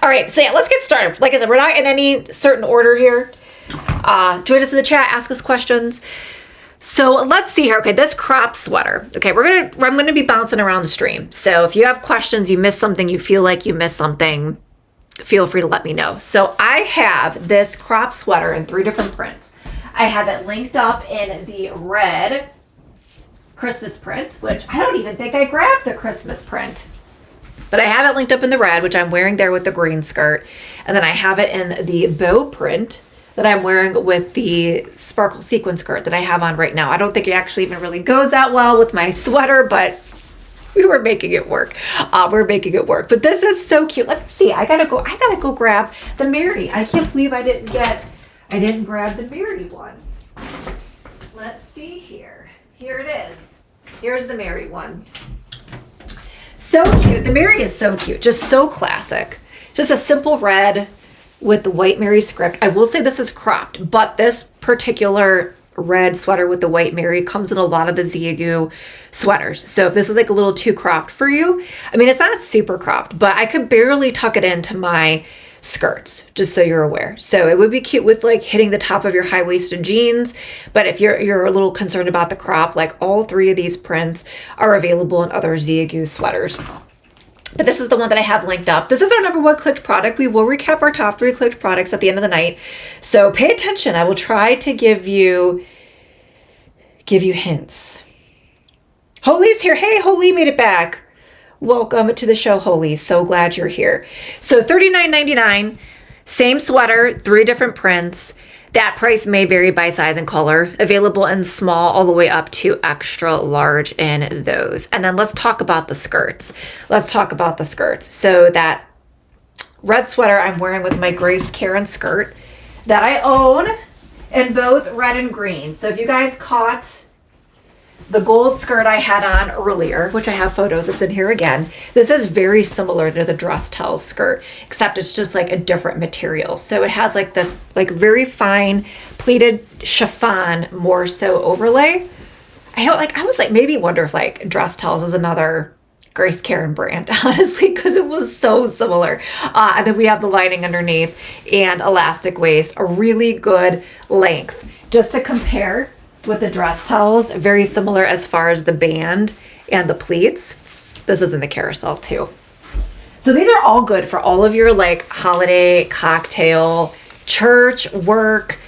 All right, so yeah, let's get started. Like I said, we're not in any certain order here. Join us in the chat, ask us questions. So let's see here. Okay, this crop sweater. Okay, I'm gonna be bouncing around the stream. So if you have questions, you missed something, you feel like you missed something, feel free to let me know. So I have this crop sweater in 3 different prints. I have it linked up in the red Christmas print, which I don't even think I grabbed the Christmas print. But I have it linked up in the red, which I'm wearing there with the green skirt. And then I have it in the bow print that I'm wearing with the sparkle sequin skirt that I have on right now. I don't think it actually even really goes that well with my sweater, but we were making it work. We're making it work. But this is so cute. Let me see. I gotta go grab the Mary. I can't believe I didn't grab the Mary one. Let's see here. Here it is. Here's the Mary one. So cute. The Mary is so cute. Just so classic. Just a simple red with the white Mary script. I will say this is cropped, but this particular red sweater with the white Mary comes in a lot of the Ziagu sweaters. So if this is like a little too cropped for you, I mean, it's not super cropped, but I could barely tuck it into my skirts, just so you're aware. So it would be cute with like hitting the top of your high-waisted jeans. But if you're a little concerned about the crop, like all 3 of these prints are available in other Ziagu sweaters. But this is the one that I have linked up. This is our #1 clicked product. We will recap our top 3 clicked products at the end of the night. So pay attention. I will try to give you hints. Holy's here. Hey, Holy made it back. Welcome to the show, Holy. So glad you're here. So $39.99, same sweater, 3 different prints. That price may vary by size and color. Available in small all the way up to extra large in those. And then let's talk about the skirts. So that red sweater I'm wearing with my Grace Karen skirt that I own in both red and green. So if you guys caught the gold skirt I had on earlier, which I have photos, it's in here again. This is very similar to the dress Tulle skirt, except it's just like a different material. So it has like this like very fine pleated chiffon more so overlay. I was like maybe wonder if like dress Tulle's is another Grace Karen brand, honestly, because it was so similar. And then we have the lining underneath and elastic waist, a really good length. Just to compare with the dress towels, very similar as far as the band and the pleats. This is in the carousel too. So these are all good for all of your like holiday, cocktail, church, work.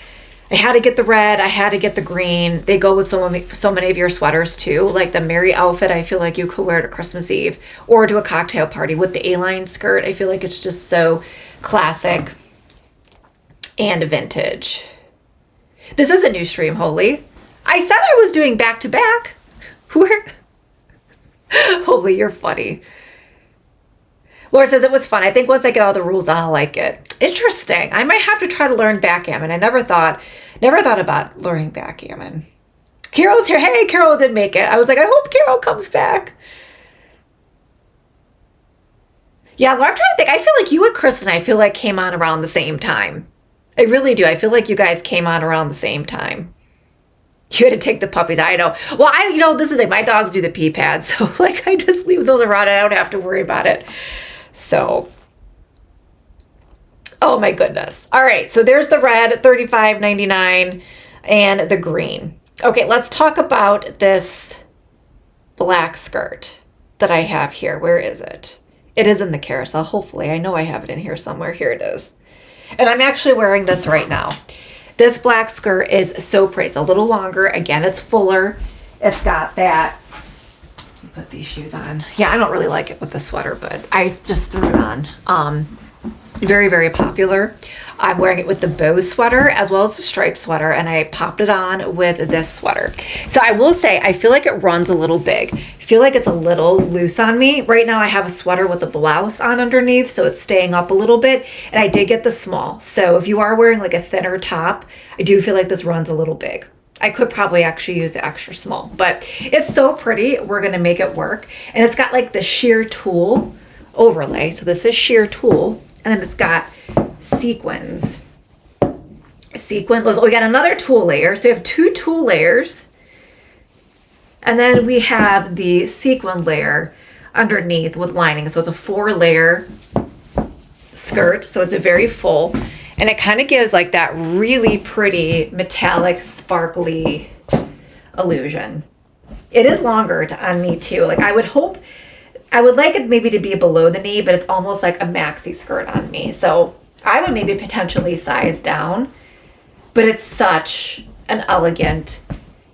I had to get the red, I had to get the green. They go with so many of your sweaters too. Like the Mary outfit, I feel like you could wear to Christmas Eve or to a cocktail party with the A-line skirt. I feel like it's just so classic and vintage. This is a new stream, Holy. I said I was doing back to back. Where? Holy, you're funny. Laura says it was fun. I think once I get all the rules on, I'll like it. Interesting. I might have to try to learn backgammon. I never thought about learning backgammon. Carol's here. Hey, Carol did make it. I was like, I hope Carol comes back. Yeah, Laura, I'm trying to think. I feel like you and Kristen, I feel like came on around the same time. I really do. I feel like you guys came on around the same time. You had to take the puppies. I know. Well, this is the thing. My dogs do the pee pads. So like I just leave those around and I don't have to worry about it. So, oh my goodness. All right. So there's the red, $35.99, and the green. Okay. Let's talk about this black skirt that I have here. Where is it? It is in the carousel. Hopefully. I know I have it in here somewhere. Here it is. And I'm actually wearing this right now. This black skirt is so pretty. It's a little longer. Again, it's fuller. It's got that. Let me put these shoes on. Yeah, I don't really like it with the sweater, but I just threw it on. Very, very popular. I'm wearing it with the bow sweater as well as the striped sweater, and I popped it on with this sweater. So I will say, I feel like it runs a little big. I feel like it's a little loose on me. Right now I have a sweater with a blouse on underneath, so it's staying up a little bit, and I did get the small. So if you are wearing like a thinner top, I do feel like this runs a little big. I could probably actually use the extra small, but it's so pretty. We're going to make it work. And it's got like the sheer tulle overlay. So this is sheer tulle, and then it's got sequins. We got another tulle layer. So we have 2 tulle layers. And then we have the sequin layer underneath with lining. So it's a 4-layer skirt, so it's a very full, and it kind of gives like that really pretty metallic sparkly illusion. It is longer on me too. Like I would like it maybe to be below the knee, but it's almost like a maxi skirt on me. So I would maybe potentially size down, but it's such an elegant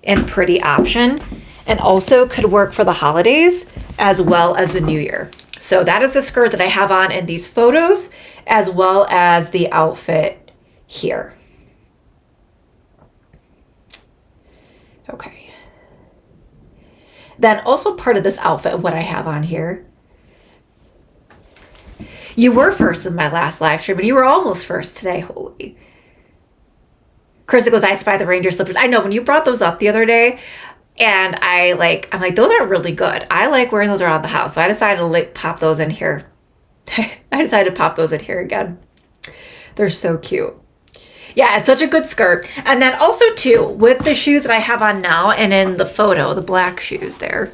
and pretty option, and also could work for the holidays as well as the new year. So that is the skirt that I have on in these photos, as well as the outfit here. Okay. Then also part of this outfit, what I have on here. You were first in my last live stream, but you were almost first today, Holy. Krista goes, I spy the reindeer slippers. I know, when you brought those up the other day, and I'm like, those are really good. I like wearing those around the house. So I decided to pop those in here. I decided to pop those in here again. They're so cute. Yeah, it's such a good skirt. And then also too, with the shoes that I have on now and in the photo, the black shoes there,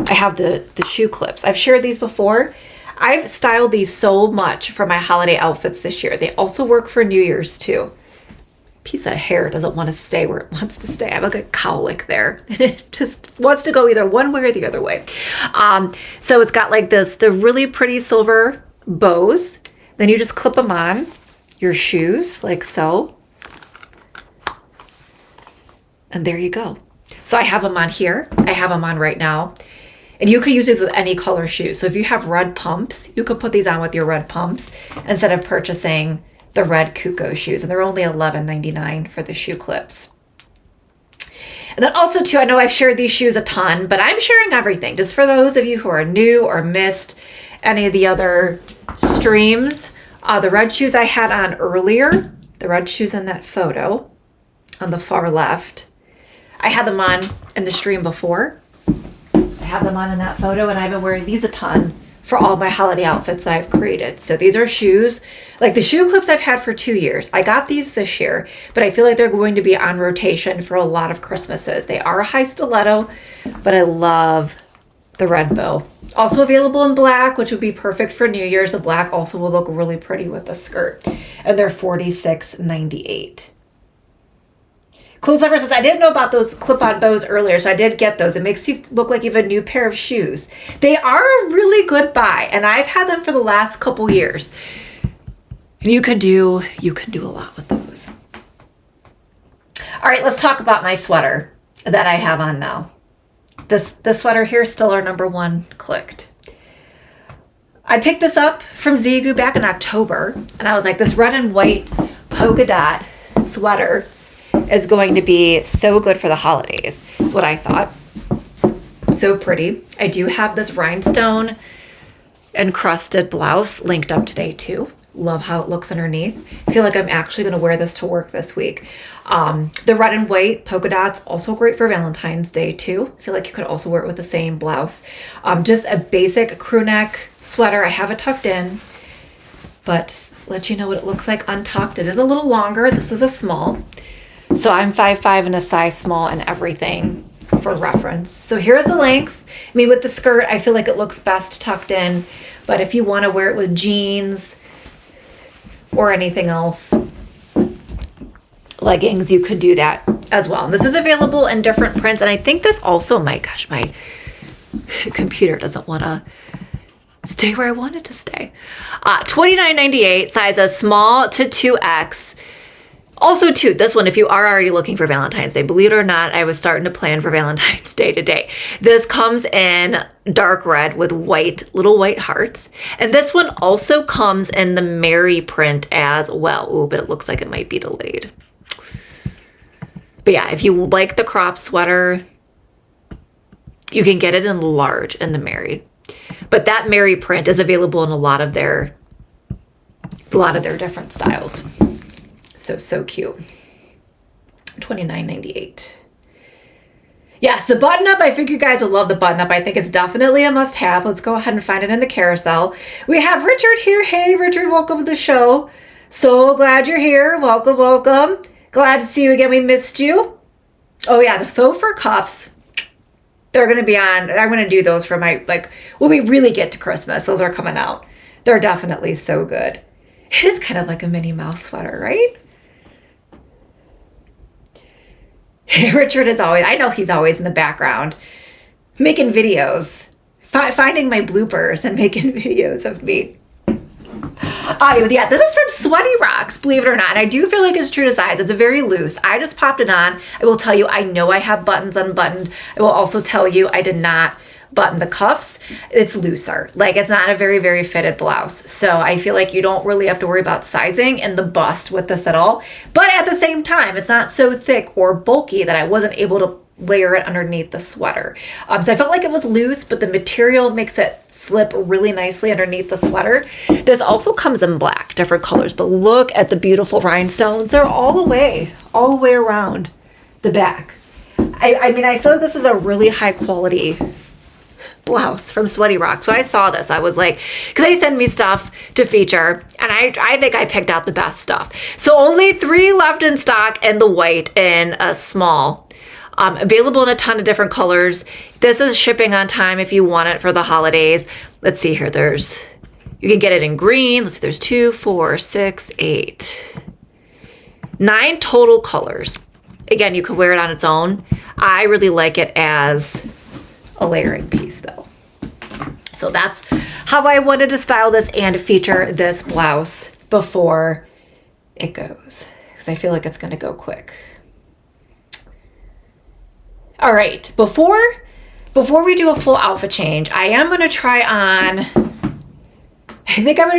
I have the shoe clips. I've shared these before. I've styled these so much for my holiday outfits this year. They also work for New Year's too. Piece of hair doesn't want to stay where it wants to stay. I have like a cowlick there, and it just wants to go either one way or the other way. So it's got like the really pretty silver bows. Then you just clip them on your shoes like so. And there you go. So I have them on here. I have them on right now. And you could use these with any color shoes. So if you have red pumps, you could put these on with your red pumps instead of purchasing the red Kuko shoes, and they're only $11.99 for the shoe clips. And then also too, I know I've shared these shoes a ton, but I'm sharing everything just for those of you who are new or missed any of the other streams. The red shoes I had on earlier, the red shoes in that photo on the far left, I had them on in the stream before. I have them on in that photo, and I've been wearing these a ton for all my holiday outfits that I've created. So these are shoes, like the shoe clips I've had for 2 years. I got these this year, but I feel like they're going to be on rotation for a lot of Christmases. They are a high stiletto, but I love the red bow. Also available in black, which would be perfect for New Year's. The black also will look really pretty with the skirt. And they're $46.98. Clothes Lover says, I didn't know about those clip-on bows earlier, so I did get those. It makes you look like you have a new pair of shoes. They are a really good buy, and I've had them for the last couple years. And you can do a lot with those. All right, let's talk about my sweater that I have on now. This sweater here is still our #1 clicked. I picked this up from Zigu back in October, and I was like, this red and white polka dot sweater is going to be so good for the holidays. That's what I thought. So pretty. I do have this rhinestone encrusted blouse linked up today too. Love how it looks underneath. I feel like I'm actually going to wear this to work this week. The red and white polka dots, also great for Valentine's Day too. I feel like you could also wear it with the same blouse. Just a basic crew neck sweater. I have it tucked in, but let you know what it looks like untucked. It is a little longer. This is a small. So I'm 5'5" and a size small and everything for reference. So here's the length. I mean, with the skirt, I feel like it looks best tucked in, but if you want to wear it with jeans or anything else, leggings, you could do that as well. And this is available in different prints. And I think this also, my computer doesn't want to stay where I want it to stay. $29.98, sizes small to 2X. Also, too, this one, if you are already looking for Valentine's Day, believe it or not, I was starting to plan for Valentine's Day today. This comes in dark red with little white hearts. And this one also comes in the Mary print as well. Ooh, but it looks like it might be delayed. But yeah, if you like the crop sweater, you can get it in large in the Mary. But that Mary print is available in a lot of their different styles. So cute. $29.98. Yes, the button up. I figure you guys will love the button up. I think it's definitely a must have. Let's go ahead and find it in the carousel. We have Richard here. Hey, Richard, welcome to the show. So glad you're here. Welcome, welcome. Glad to see you again. We missed you. Oh yeah, the faux fur cuffs. They're going to be on. I'm going to do those for my, when we really get to Christmas. Those are coming out. They're definitely so good. It is kind of like a Minnie Mouse sweater, right? Richard is always, I know he's always in the background making videos, finding my bloopers and making videos of me. Yeah, this is from Sweaty Rocks, believe it or not. And I do feel like it's true to size. It's very loose. I just popped it on. I will tell you, I know I have buttons unbuttoned. I will also tell you I did not button the cuffs. It's looser. Like, it's not a very, very fitted blouse. So I feel like you don't really have to worry about sizing in the bust with this at all. But at the same time, it's not so thick or bulky that I wasn't able to layer it underneath the sweater. So I felt like it was loose, but the material makes it slip really nicely underneath the sweater. This also comes in black, different colors, but look at the beautiful rhinestones. They're all the way around the back. I mean, I feel like this is a really high quality blouse from Sweaty Rocks. When I saw this, I was like, because they send me stuff to feature, and I think I picked out the best stuff. So only 3 left in stock, and the white in a small. Available in a ton of different colors. This is shipping on time if you want it for the holidays. Let's see here. You can get it in green. Let's see. There's 2, 4, 6, 8, 9 total colors. Again, you could wear it on its own. I really like it as a layering piece though. So that's how I wanted to style this and feature this blouse before it goes, because I feel like it's going to go quick. All right, before we do a full outfit change, I think I'm going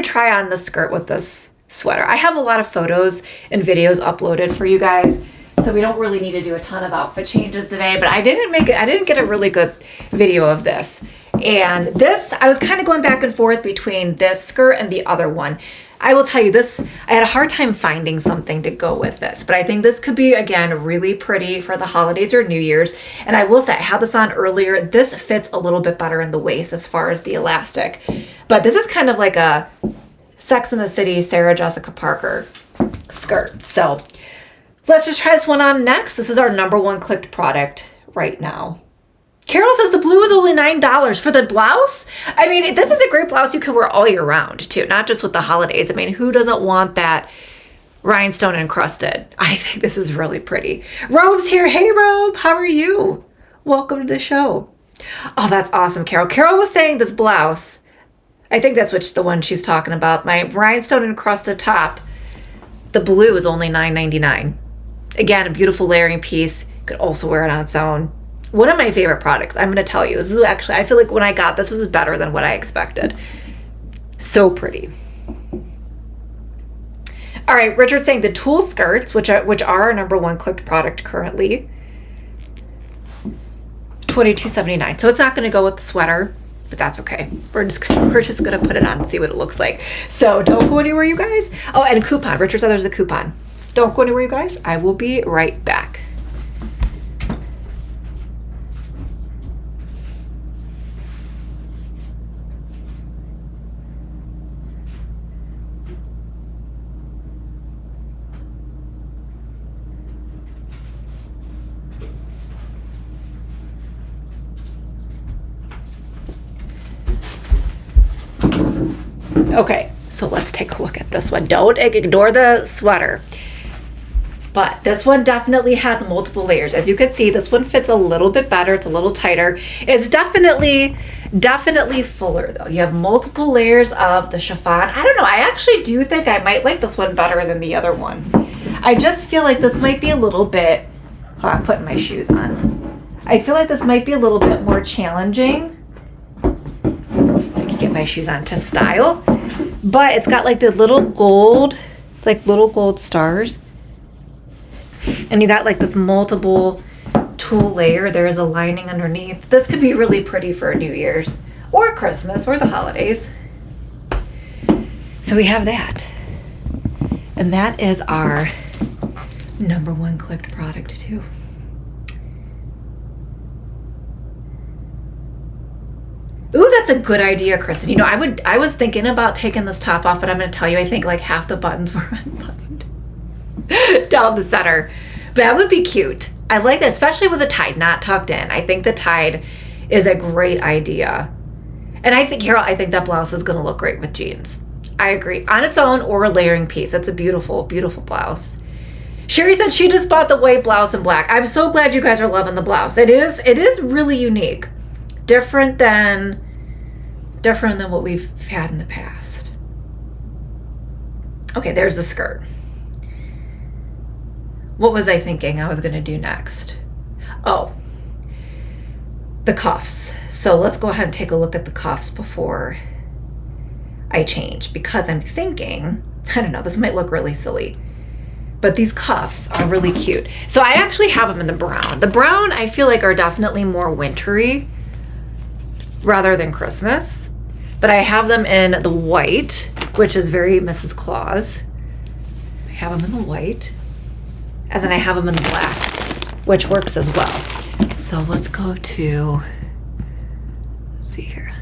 to try on the skirt with this sweater. I have a lot of photos and videos uploaded for you guys, so we don't really need to do a ton of outfit changes today, but I didn't get a really good video of this. And this, I was kind of going back and forth between this skirt and the other one. I will tell you this, I had a hard time finding something to go with this, but I think this could be, again, really pretty for the holidays or New Year's. And I will say, I had this on earlier. This fits a little bit better in the waist as far as the elastic, but this is kind of like a Sex and the City, Sarah Jessica Parker skirt. So let's just try this one on next. This is our #1 clicked product right now. Carol says the blue is only $9 for the blouse. I mean, this is a great blouse you can wear all year round too, not just with the holidays. I mean, who doesn't want that rhinestone encrusted? I think this is really pretty. Robe's here. Hey, Robe, how are you? Welcome to the show. Oh, that's awesome, Carol. Carol was saying this blouse, I think that's the one she's talking about, my rhinestone encrusted top, the blue is only $9.99. Again, a beautiful layering piece. You could also wear it on its own. One of my favorite products, I'm going to tell you. This is actually, I feel like when I got this was better than what I expected. So pretty. All right, Richard's saying the Tulle Skirts, which are our #1 clicked product currently, $22.79. So it's not going to go with the sweater, but that's okay. We're just going to put it on and see what it looks like. So don't go anywhere, you guys. Oh, and a coupon. Richard said there's a coupon. Don't go anywhere, you guys. I will be right back. Okay, so let's take a look at this one. Don't ignore the sweater. But this one definitely has multiple layers. As you can see, this one fits a little bit better. It's a little tighter. It's definitely fuller though. You have multiple layers of the chiffon. I don't know, I actually do think I might like this one better than the other one. I just feel like this might be a little bit, oh, I'm putting my shoes on. I feel like this might be a little bit more challenging. I can get my shoes on to style. But it's got like the little gold stars. And you got like this multiple tulle layer. There is a lining underneath. This could be really pretty for New Year's or Christmas or the holidays. So we have that. And that is our #1 clicked product too. Ooh, that's a good idea, Kristen. You know, I was thinking about taking this top off, but I'm going to tell you, I think like half the buttons were unbuttoned down the center. But that would be cute. I like that, especially with the tide not tucked in. I think the tide is a great idea. And I think, Carol, I think that blouse is going to look great with jeans. I agree. On its own or a layering piece. That's a beautiful, beautiful blouse. Sherry said she just bought the white blouse in black. I'm so glad you guys are loving the blouse. It is really unique. Different than what we've had in the past. Okay, there's the skirt. What was I thinking I was going to do next? Oh, the cuffs. So let's go ahead and take a look at the cuffs before I change, because I'm thinking, I don't know, this might look really silly, but these cuffs are really cute. So I actually have them in the brown. The brown I feel like are definitely more wintry rather than Christmas, but I have them in the white, which is very Mrs. Claus. I have them in the white, and then I have them in the black, which works as well. So let's go to, let's see here.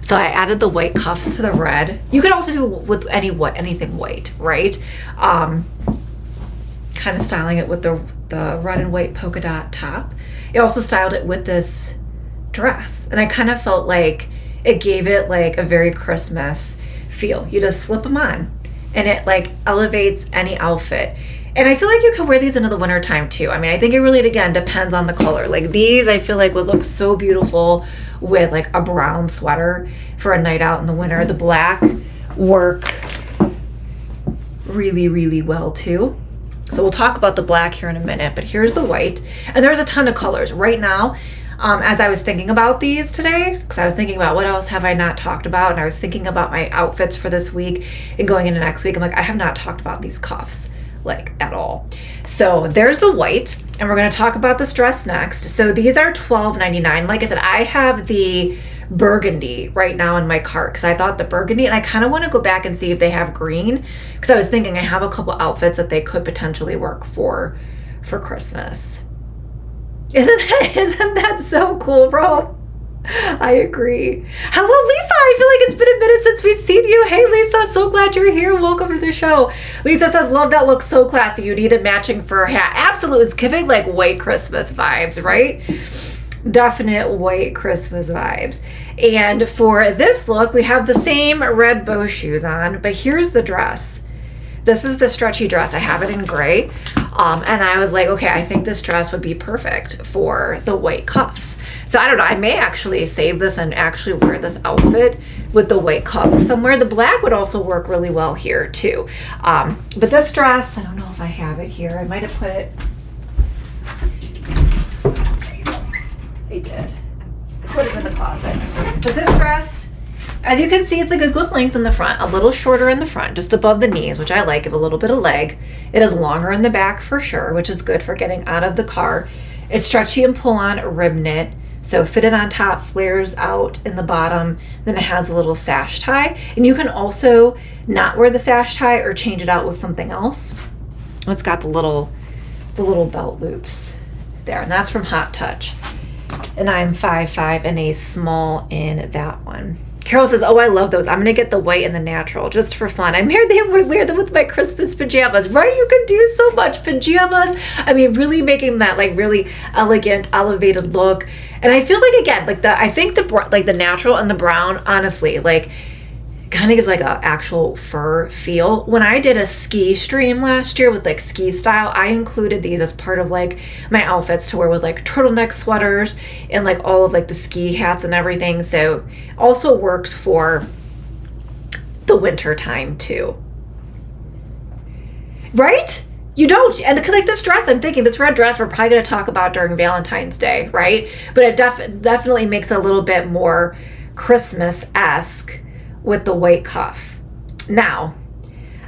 So I added the white cuffs to the red. You could also do with anything white, right? Kind of styling it with the red and white polka dot top. I also styled it with this dress, and I kind of felt like it gave it like a very Christmas feel. You just slip them on, and it like elevates any outfit. And I feel like you could wear these into the winter time too. I mean, I think it really, again, depends on the color. Like these, I feel like would look so beautiful with like a brown sweater for a night out in the winter. The black work really, really well too. So we'll talk about the black here in a minute, but here's the white. And there's a ton of colors. Right now, as I was thinking about these today, because I was thinking about what else have I not talked about, and I was thinking about my outfits for this week and going into next week, I'm like, I have not talked about these cuffs like at all. So there's the white, and we're going to talk about this dress next. So these are $12.99. Like I said, I have the burgundy right now in my cart because I thought the burgundy, and I kind of want to go back and see if they have green, because I was thinking I have a couple outfits that they could potentially work for Christmas. Isn't that so cool, bro? I agree. Hello, Lisa. I feel like it's been a minute since we've seen you. Hey, Lisa. So glad you're here. Welcome to the show. Lisa says, love that look. So classy. You need a matching fur hat. Absolutely. It's giving like white Christmas vibes, right? Definite white Christmas vibes. And for this look, we have the same red bow shoes on, but here's the dress. This is the stretchy dress. I have it in gray. And I was like, okay, I think this dress would be perfect for the white cuffs. So I don't know, I may actually save this and actually wear this outfit with the white cuffs somewhere. The black would also work really well here too. But this dress, I don't know if I have it here. I might have put it. I did. I put it in the closet. But this dress, as you can see, it's like a good length in the front, a little shorter in the front, just above the knees, which I like, give a little bit of leg. It is longer in the back for sure, which is good for getting out of the car. It's stretchy and pull-on rib knit, so fitted on top, flares out in the bottom. Then it has a little sash tie, and you can also not wear the sash tie or change it out with something else. It's got the little belt loops there, and that's from Hot Touch. And I'm 5'5" and a small in that one. Carol says, oh, I love those. I'm going to get the white and the natural just for fun. I wear them with my Christmas pajamas, right? You can do so much. Pajamas. I mean, really making that like really elegant, elevated look. And I feel like, again, like I think the natural and the brown, honestly, like kind of gives like a actual fur feel. When I did a ski stream last year with like ski style, I included these as part of like my outfits to wear with like turtleneck sweaters and like all of like the ski hats and everything. So also works for the winter time too. Right? You don't. And because like this dress, I'm thinking this red dress we're probably going to talk about during Valentine's Day, right? But it definitely makes it a little bit more Christmas-esque with the white cuff. Now,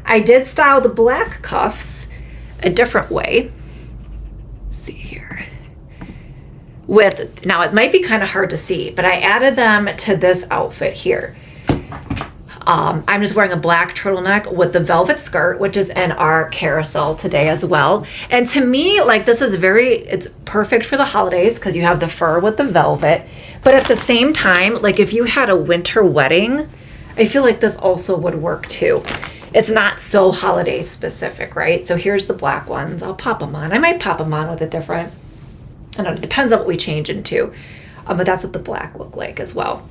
I did style the black cuffs a different way. Let's see here. Now it might be kind of hard to see, but I added them to this outfit here. I'm just wearing a black turtleneck with the velvet skirt, which is in our carousel today as well. And to me, like this is it's perfect for the holidays because you have the fur with the velvet. But at the same time, like if you had a winter wedding, I feel like this also would work too. It's not so holiday specific, right? So here's the black ones. I'll pop them on. I might pop them on with a different, I don't know, it depends on what we change into. But that's what the black look like as well.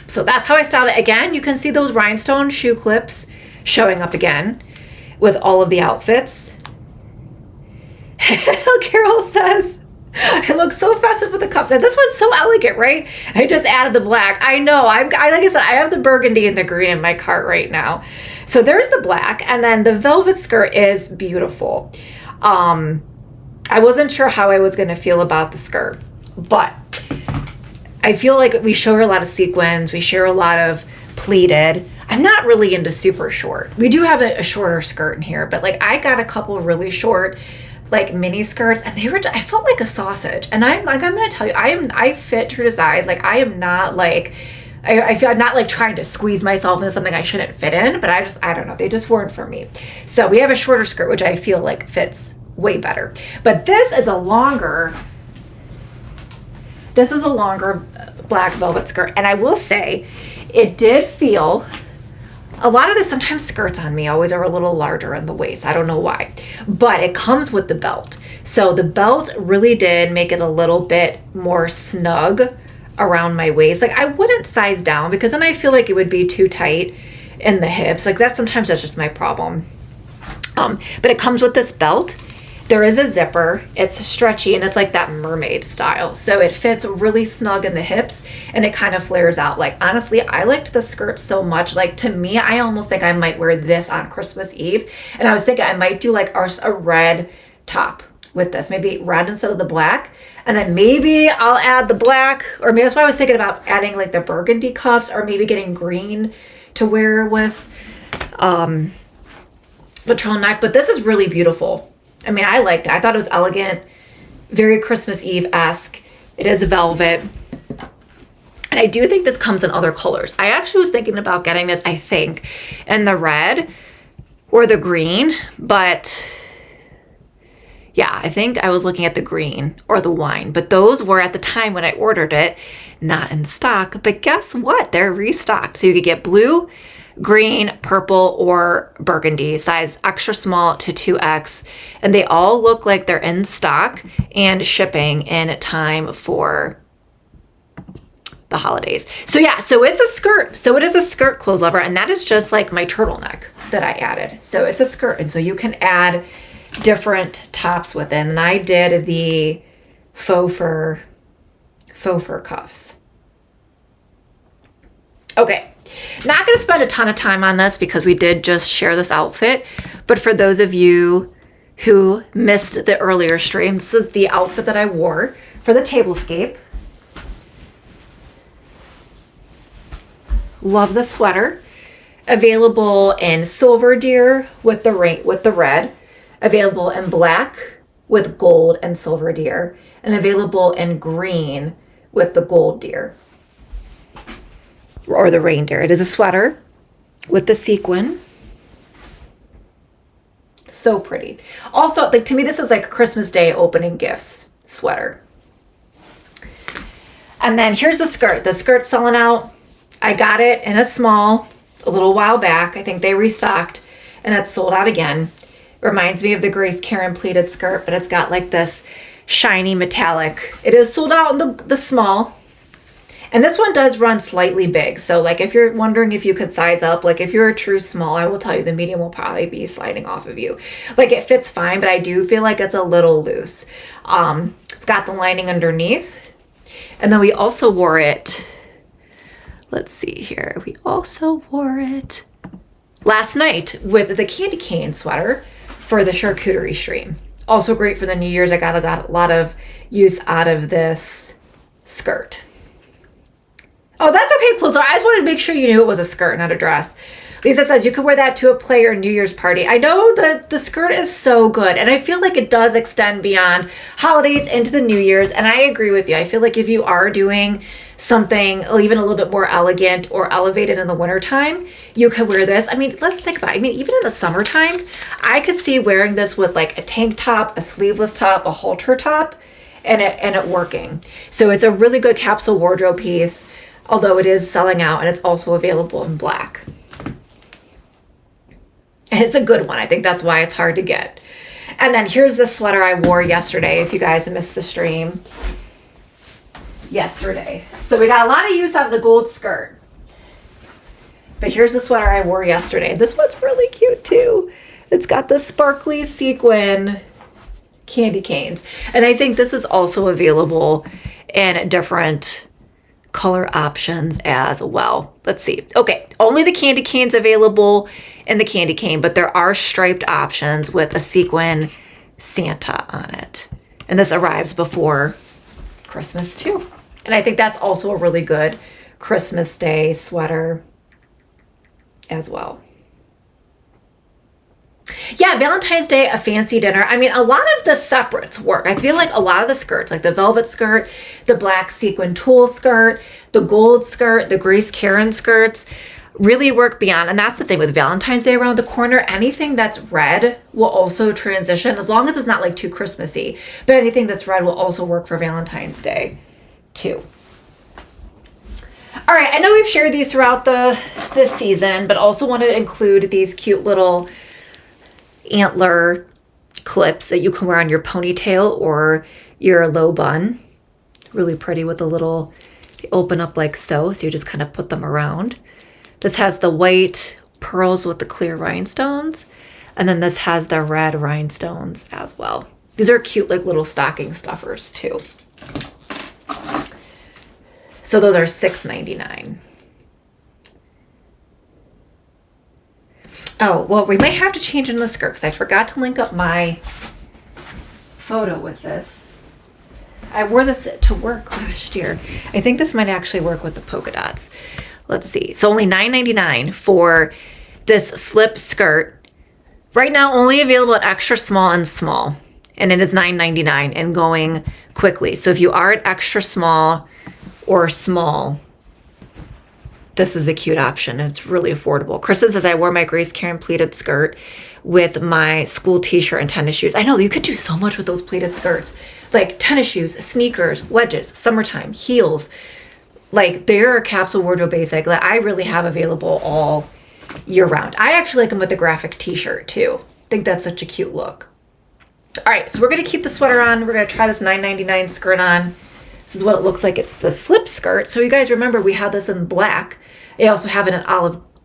So that's how I styled it. Again, you can see those rhinestone shoe clips showing up again with all of the outfits. Carol says, it looks so festive with the cuffs. And this one's so elegant, right? I just added the black. I know. Like I said, I have the burgundy and the green in my cart right now. So there's the black. And then the velvet skirt is beautiful. I wasn't sure how I was going to feel about the skirt, but I feel like we show a lot of sequins. We share a lot of pleated. I'm not really into super short. We do have a shorter skirt in here, but like I got a couple really short, like mini skirts, and I felt like a sausage. And I'm going to tell you, I fit true to size. Like I am not like, I feel I'm not like trying to squeeze myself into something I shouldn't fit in, but I don't know. They just weren't for me. So we have a shorter skirt, which I feel like fits way better. But this is a longer black velvet skirt. And I will say, it did feel, a lot of sometimes skirts on me always are a little larger in the waist. I don't know why. But it comes with the belt. So the belt really did make it a little bit more snug around my waist. Like I wouldn't size down because then I feel like it would be too tight in the hips. Like sometimes that's just my problem. But it comes with this belt. There is a zipper. It's stretchy and it's like that mermaid style. So it fits really snug in the hips and it kind of flares out. Like honestly, I liked the skirt so much. Like to me, I almost think I might wear this on Christmas Eve. And I was thinking I might do like a red top with this, maybe red instead of the black. And then maybe I'll add the black, or maybe that's why I was thinking about adding like the burgundy cuffs, or maybe getting green to wear with the turtleneck. But this is really beautiful. I mean, I liked it. I thought it was elegant, very Christmas Eve-esque. It is velvet. And I do think this comes in other colors. I actually was thinking about getting this, I think, in the red or the green. But yeah, I think I was looking at the green or the wine. But those were, at the time when I ordered it, not in stock. But guess what? They're restocked. So you could get blue, green, purple, or burgundy, size extra small to 2X. And they all look like they're in stock and shipping in time for the holidays. So yeah, so it's a skirt. So it is a skirt clothes lover, and that is just like my turtleneck that I added. So it's a skirt, and so you can add different tops with it. And I did the faux fur cuffs. Okay. Not going to spend a ton of time on this because we did just share this outfit. But for those of you who missed the earlier stream, this is the outfit that I wore for the tablescape. Love the sweater. Available in silver deer with the red. Available in black with gold and silver deer. And available in green with the gold deer. Or the reindeer. It is a sweater with the sequin. So pretty. Also, like to me, this is like a Christmas Day opening gifts sweater. And then here's the skirt. The skirt's selling out. I got it in a small a little while back. I think they restocked and it's sold out again. Reminds me of the Grace Karen pleated skirt, but it's got like this shiny metallic. It is sold out in the small. And this one does run slightly big. So like if you're wondering if you could size up, like if you're a true small, I will tell you the medium will probably be sliding off of you. Like it fits fine, but I do feel like it's a little loose. It's got the lining underneath. And then we also wore it, let's see here. We also wore it last night with the candy cane sweater for the charcuterie stream. Also great for the New Year's. I got a lot of use out of this skirt. Oh, that's okay, closer. I just wanted to make sure you knew it was a skirt, not a dress. Lisa says you could wear that to a play or New Year's party. I know that the skirt is so good, and I feel like it does extend beyond holidays into the New Year's, and I agree with you. I feel like if you are doing something even a little bit more elegant or elevated in the wintertime, you could wear this. I mean, let's think about it. I mean, even in the summertime, I could see wearing this with like a tank top, a sleeveless top, a halter top, and it working. So it's a really good capsule wardrobe piece. Although it is selling out, and it's also available in black. And it's a good one. I think that's why it's hard to get. And then here's the sweater I wore yesterday, if you guys missed the stream. Yesterday. So we got a lot of use out of the gold skirt. But here's the sweater I wore yesterday. This one's really cute too. It's got the sparkly sequin candy canes. And I think this is also available in different color options as well. Let's see. Okay, only the candy canes available in the candy cane, but there are striped options with a sequin Santa on it. And this arrives before Christmas too. And I think that's also a really good Christmas Day sweater as well. Yeah, Valentine's Day, a fancy dinner. I mean, a lot of the separates work. I feel like a lot of the skirts, like the velvet skirt, the black sequin tulle skirt, the gold skirt, the Grace Karen skirts really work beyond. And that's the thing with Valentine's Day around the corner. Anything that's red will also transition, as long as it's not like too Christmassy. But anything that's red will also work for Valentine's Day too. All right, I know we've shared these throughout this season, but also wanted to include these cute little antler clips that you can wear on your ponytail or your low bun. Really pretty with a little, they open up like so you just kind of put them around. This has the white pearls with the clear rhinestones, and then this has the red rhinestones as well. These are cute like little stocking stuffers too. So those are $6.99. Oh, well, we might have to change in the skirt because I forgot to link up my photo with this. I wore this to work last year. I think this might actually work with the polka dots. Let's see. So only $9.99 for this slip skirt. Right now, only available at extra small and small. And it is $9.99 and going quickly. So if you are at extra small or small, this is a cute option and it's really affordable. Kristen says, I wore my Grace Karen pleated skirt with my school t-shirt and tennis shoes. I know you could do so much with those pleated skirts, like tennis shoes, sneakers, wedges, summertime, heels. Like they're a capsule wardrobe basic that I really have available all year round. I actually like them with the graphic t-shirt too. I think that's such a cute look. All right, so we're gonna keep the sweater on. We're gonna try this $9.99 skirt on. This is what it looks like. It's the slip skirt. So you guys remember we had this in black. I also have it in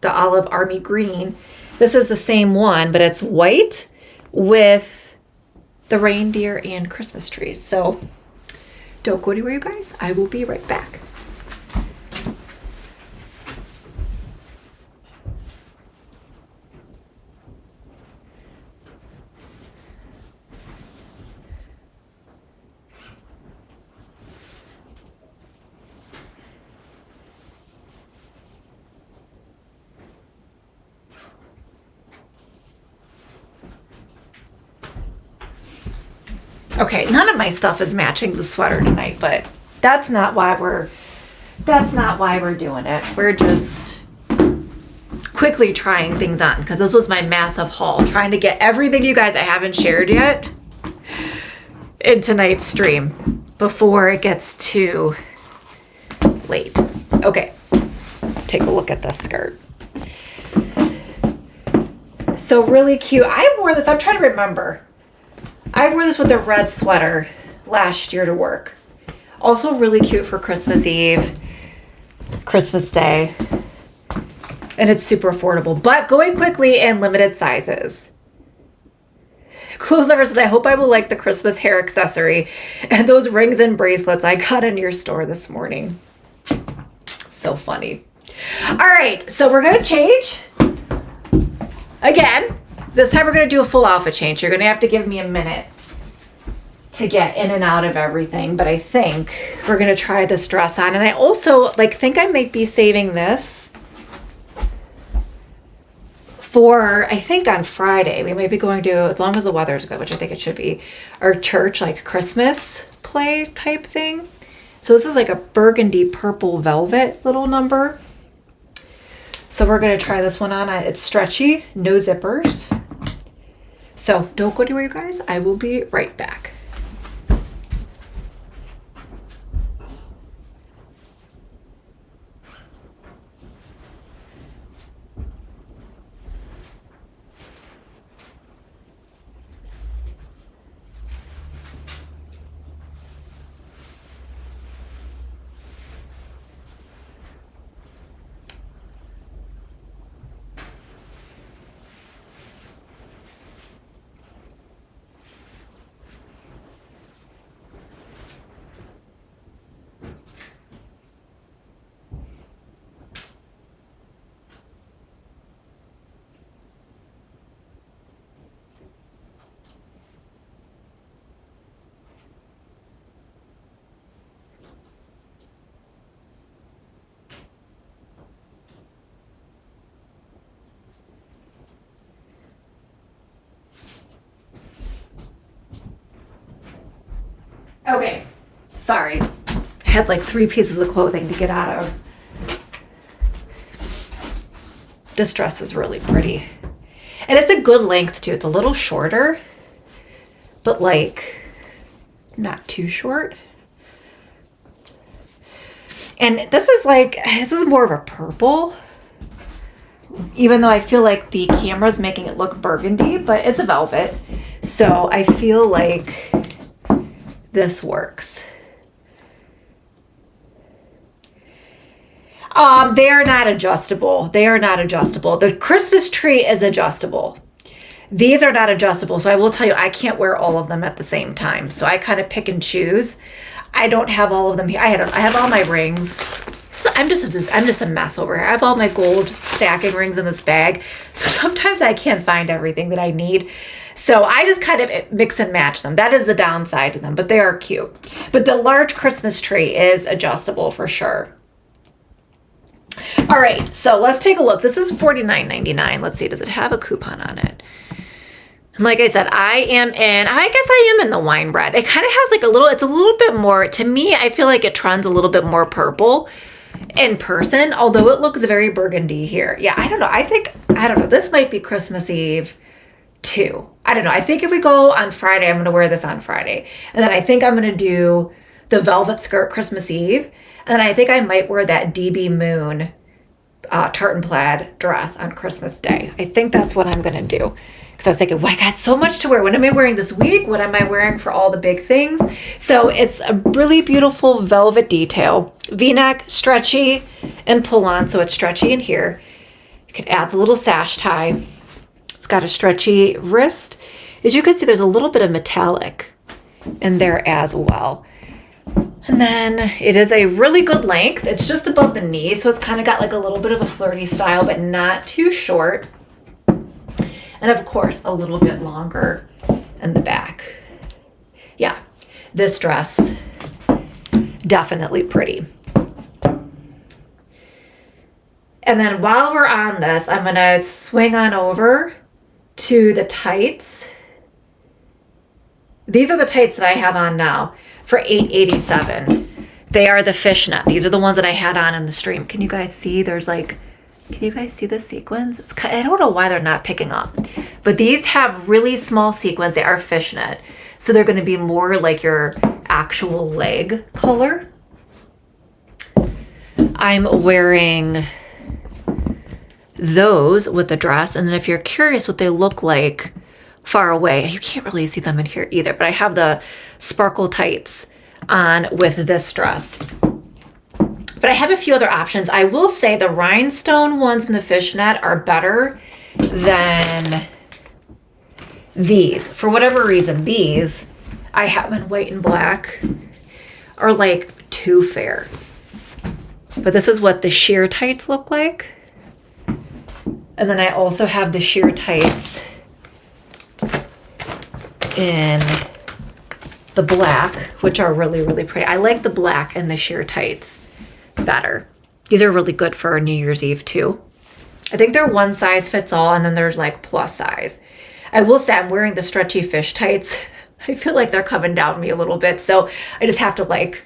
the olive army green. This is the same one, but it's white with the reindeer and Christmas trees. So don't go anywhere, you guys. I will be right back. Okay, none of my stuff is matching the sweater tonight, but that's not why we're doing it. We're just quickly trying things on because this was my massive haul, trying to get everything you guys I haven't shared yet in tonight's stream before it gets too late. Okay, let's take a look at this skirt. So really cute. I wore this, I'm trying to remember. I wore this with a red sweater last year to work. Also really cute for Christmas Eve, Christmas Day. And it's super affordable, but going quickly and limited sizes. Clothes Lover says, I hope I will like the Christmas hair accessory and those rings and bracelets I got in your store this morning. So funny. All right, so we're gonna change. Again, this time we're going to do a full outfit change. You're going to have to give me a minute to get in and out of everything, but I think we're going to try this dress on. And I also think I might be saving this for, I think on Friday, we might be going to, as long as the weather's good, which I think it should be, our church Christmas play type thing. So this is like a burgundy purple velvet little number. So we're going to try this one on. It's stretchy, no zippers. So don't go anywhere, you guys. I will be right back. Okay, sorry. I had like 3 pieces of clothing to get out of. This dress is really pretty. And it's a good length too. It's a little shorter, but like not too short. And this is more of a purple, even though I feel like the camera's making it look burgundy, but it's a velvet. So I feel like this works. They are not adjustable. They are not adjustable. The Christmas tree is adjustable. These are not adjustable. So I will tell you, I can't wear all of them at the same time. So I kind of pick and choose. I don't have all of them here. I have all my rings. So I'm just a mess over here. I have all my gold stacking rings in this bag. So sometimes I can't find everything that I need. So I just kind of mix and match them. That is the downside to them, but they are cute. But the large Christmas tree is adjustable for sure. All right, so let's take a look. This is $49.99. Let's see, does it have a coupon on it? And like I said, I guess I am in the wine red. It kind of has like it's a little bit more, to me, I feel like it trends a little bit more purple in person, although it looks very burgundy here. Yeah, I don't know. This might be Christmas Eve too. I don't know. I think if we go on Friday, I'm going to wear this on Friday. And then I think I'm going to do the velvet skirt Christmas Eve. And then I think I might wear that DB Moon tartan plaid dress on Christmas Day. I think that's what I'm going to do. Because I was thinking, well, I got so much to wear. What am I wearing this week? What am I wearing for all the big things? So it's a really beautiful velvet detail. V-neck, stretchy, and pull on. So it's stretchy in here. You can add the little sash tie. It's got a stretchy wrist. As you can see, there's a little bit of metallic in there as well. And then it is a really good length. It's just above the knee, so it's kind of got like a little bit of a flirty style, but not too short. And of course, a little bit longer in the back. Yeah, this dress, definitely pretty. And then while we're on this, I'm gonna swing on over to the tights. These are the tights that I have on now for $8.87. They are the fishnet. These are the ones that I had on in the stream. Can you guys see? Can you guys see the sequins? I don't know why they're not picking up. But these have really small sequins. They are fishnet. So they're going to be more like your actual leg color. I'm wearing those with the dress. And then if you're curious what they look like far away, you can't really see them in here either, but I have the sparkle tights on with this dress. But I have a few other options. I will say the rhinestone ones in the fishnet are better than these. For whatever reason, these I have in white and black are like too fair. But this is what the sheer tights look like. And then I also have the sheer tights in the black, which are really, really pretty. I like the black and the sheer tights better. These are really good for New Year's Eve too. I think they're one size fits all, and then there's like plus size. I will say I'm wearing the stretchy fish tights. I feel like they're coming down me a little bit, so I just have to like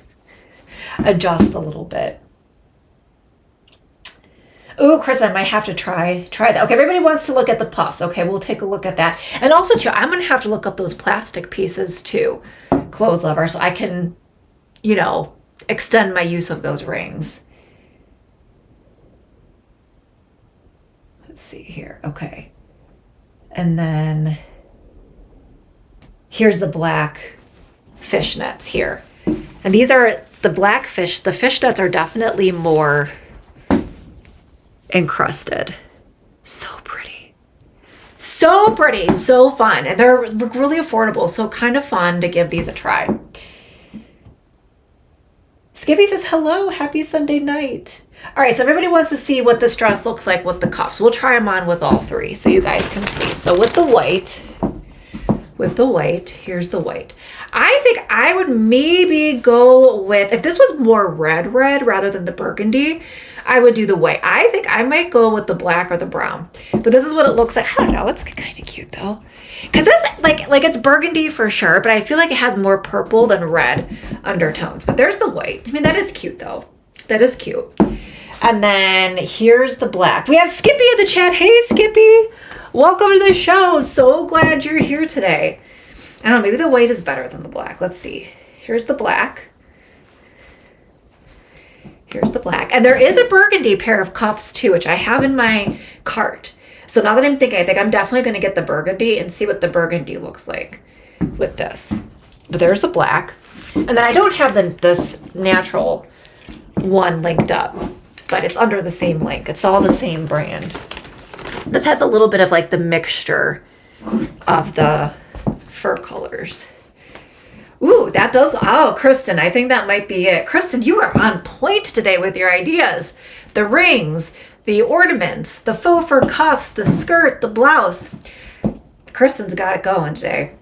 adjust a little bit. Ooh, Chris, I might have to try that. Okay, everybody wants to look at the puffs. Okay, we'll take a look at that. And also, too, I'm going to have to look up those plastic pieces, too, Clothes Lover, so I can, extend my use of those rings. Let's see here. Okay. And then here's the black fishnets here. And these are the black fish. The fishnets are definitely more encrusted. So pretty, so fun, and they're really affordable, so kind of fun to give these a try. Skippy says hello, happy Sunday night. All right, so everybody wants to see what this dress looks like with the cuffs. We'll try them on with all three so you guys can see. So with the white, with the white. Here's the white. I think I would maybe go with, if this was more red rather than the burgundy, I would do the white. I think I might go with the black or the brown. But this is what it looks like. I don't know. It's kind of cute though. Because this, like it's burgundy for sure, but I feel like it has more purple than red undertones. But there's the white. I mean, that is cute though. That is cute. And then here's the black. We have Skippy in the chat. Hey, Skippy. Welcome to the show. So glad you're here today. I don't know, maybe the white is better than the black. Let's see. Here's the black. Here's the black. And there is a burgundy pair of cuffs too, which I have in my cart. So now that I'm thinking, I think I'm definitely going to get the burgundy and see what the burgundy looks like with this. But there's the black. And then I don't have this natural one linked up, but it's under the same link. It's all the same brand. This has a little bit of like the mixture of the fur colors. Ooh, that does, oh, Kristen, I think that might be it. Kristen, you are on point today with your ideas. The rings, the ornaments, the faux fur cuffs, the skirt, the blouse. Kristen's got it going today.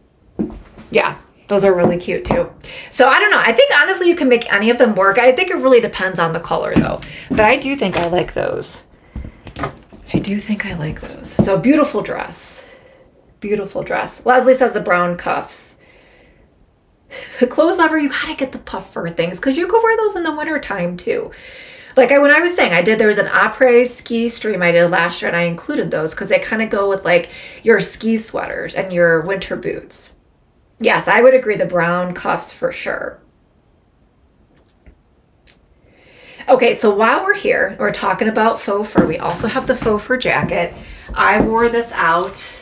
Yeah, those are really cute too. So I don't know. I think honestly you can make any of them work. I think it really depends on the color though. But I do think I like those. I do think I like those. So beautiful dress. Beautiful dress. Leslie says the brown cuffs. Clothes lover, you gotta get the puff fur things because you could wear those in the winter time too. Like when I was saying, there was an après ski stream I did last year and I included those because they kind of go with like your ski sweaters and your winter boots. Yes, I would agree, the brown cuffs for sure. Okay, so while we're here, we're talking about faux fur. We also have the faux fur jacket. I wore this out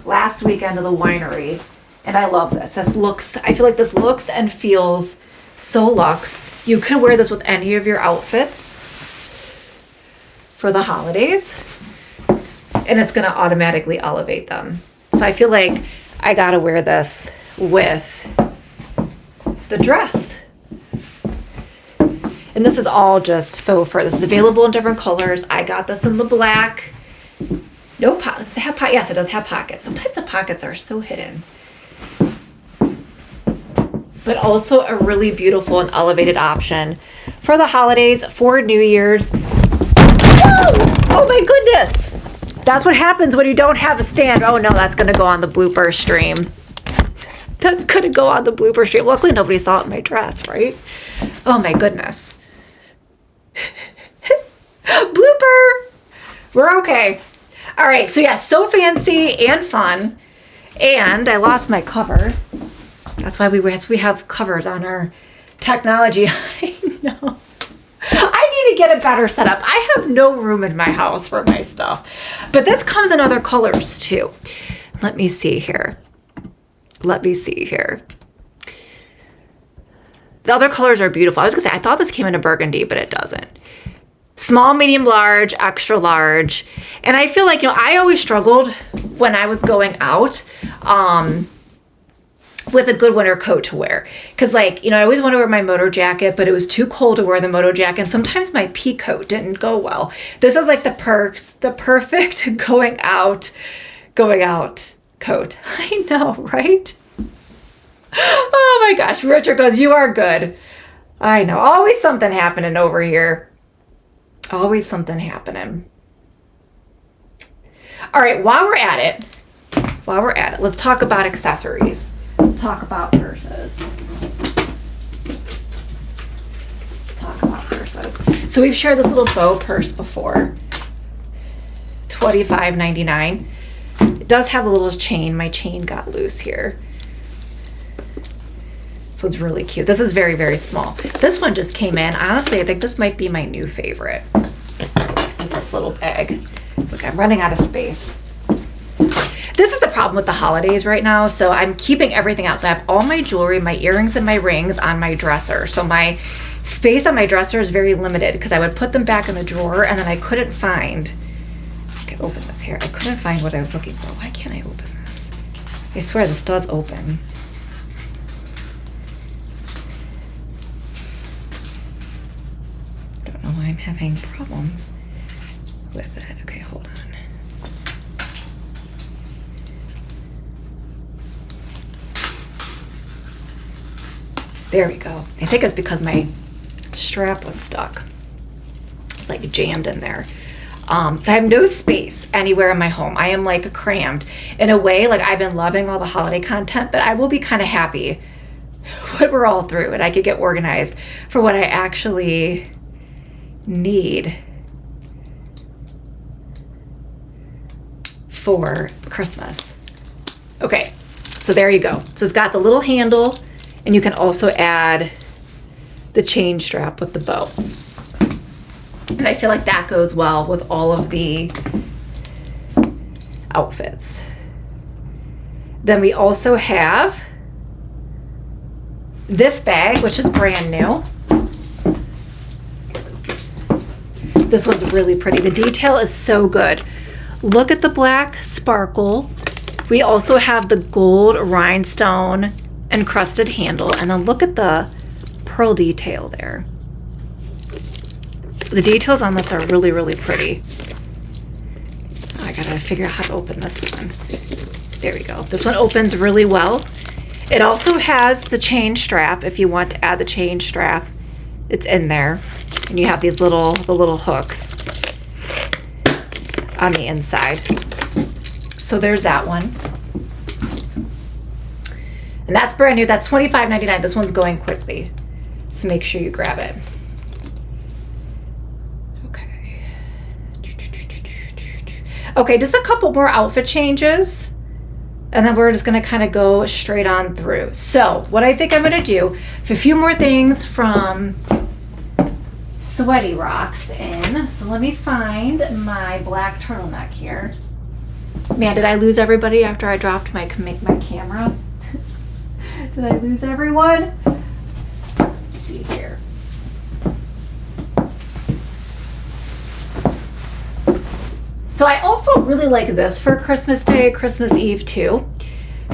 last weekend to the winery. And I love this. I feel like this looks and feels so luxe. You can wear this with any of your outfits for the holidays. And it's going to automatically elevate them. So I feel like I got to wear this with the dress. And this is all just faux fur. This is available in different colors. I got this in the black. No pockets. Yes, it does have pockets. Sometimes the pockets are so hidden. But also a really beautiful and elevated option for the holidays, for New Year's. Whoa! Oh my goodness! That's what happens when you don't have a stand. Oh no, that's gonna go on the blooper stream. That's gonna go on the blooper stream. Luckily nobody saw it in my dress, right? Oh my goodness. Blooper! We're okay. All right, so yeah, so fancy and fun. And I lost my cover. That's why we have covers on our technology. I know. I need to get a better setup. I have no room in my house for my stuff. But this comes in other colors too. Let me see here. The other colors are beautiful. I was gonna say, I thought this came in a burgundy, but it doesn't. Small, medium, large, extra large. And I feel like, I always struggled when I was going out, with a good winter coat to wear. Cause I always want to wear my moto jacket, but it was too cold to wear the moto jacket. And sometimes my pea coat didn't go well. This is like the perfect going out coat. I know, right? Oh my gosh. Richard goes, you are good. I know. Always something happening over here. Always something happening. All right. While we're at it, let's talk about accessories. Let's talk about purses. So we've shared this little bow purse before. $25.99. It does have a little chain. My chain got loose here. So it's really cute. This is very, very small. This one just came in. Honestly, I think this might be my new favorite. It's this little bag. Look, I'm running out of space. This is the problem with the holidays right now. So I'm keeping everything out. So I have all my jewelry, my earrings, and my rings on my dresser. So my space on my dresser is very limited because I would put them back in the drawer and then I couldn't find, I can open this here. I couldn't find what I was looking for. Why can't I open this? I swear this does open. I don't know why I'm having problems with it. Okay, hold on. There we go. I think it's because my strap was stuck. It's like jammed in there. So I have no space anywhere in my home. I am like crammed. In a way, like I've been loving all the holiday content, but I will be kind of happy when we're all through and I could get organized for what I actually need for Christmas. Okay, so there you go. So it's got the little handle, and you can also add the chain strap with the bow. And I feel like that goes well with all of the outfits. Then we also have this bag, which is brand new. This one's really pretty. The detail is so good. Look at the black sparkle. We also have the gold rhinestone encrusted handle, and then look at the pearl detail there. The details on this are really, really pretty. Oh, I gotta figure out how to open this one. There we go. This one opens really well. It also has the chain strap if you want to add the chain strap. It's in there. And you have these the little hooks on the inside. So there's that one. And that's brand new. That's $25.99. This one's going quickly. So make sure you grab it. Okay, just a couple more outfit changes, and then we're just gonna kind of go straight on through. So what I think I'm gonna do, a few more things from Sweaty Rocks in. So let me find my black turtleneck here. Man, did I lose everybody after I dropped my camera? Did I lose everyone? Let's see here. So I also really like this for Christmas Day, Christmas Eve too.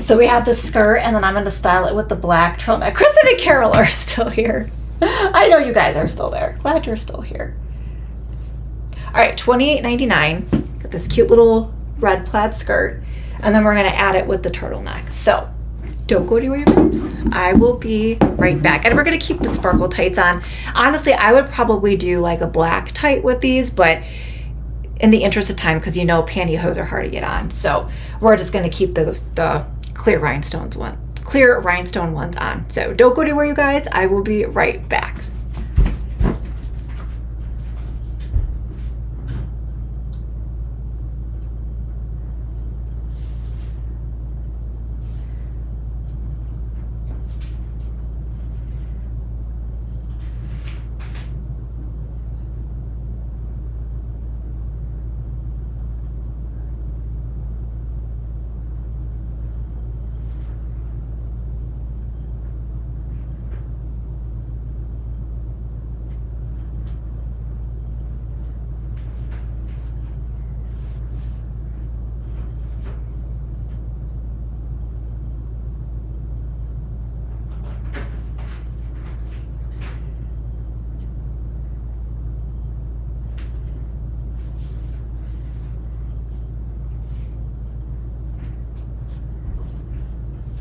So we have the skirt, and then I'm going to style it with the black turtleneck. Kristen and Carol are still here. I know you guys are still there. Glad you're still here. All right, $28.99. Got this cute little red plaid skirt, and then we're going to add it with the turtleneck. So don't go anywhere, guys. I will be right back. And we're going to keep the sparkle tights on. Honestly, I would probably do like a black tight with these, but in the interest of time, because you know pantyhose are hard to get on, so we're just going to keep the clear rhinestone ones on. So don't go anywhere, you guys. I will be right back.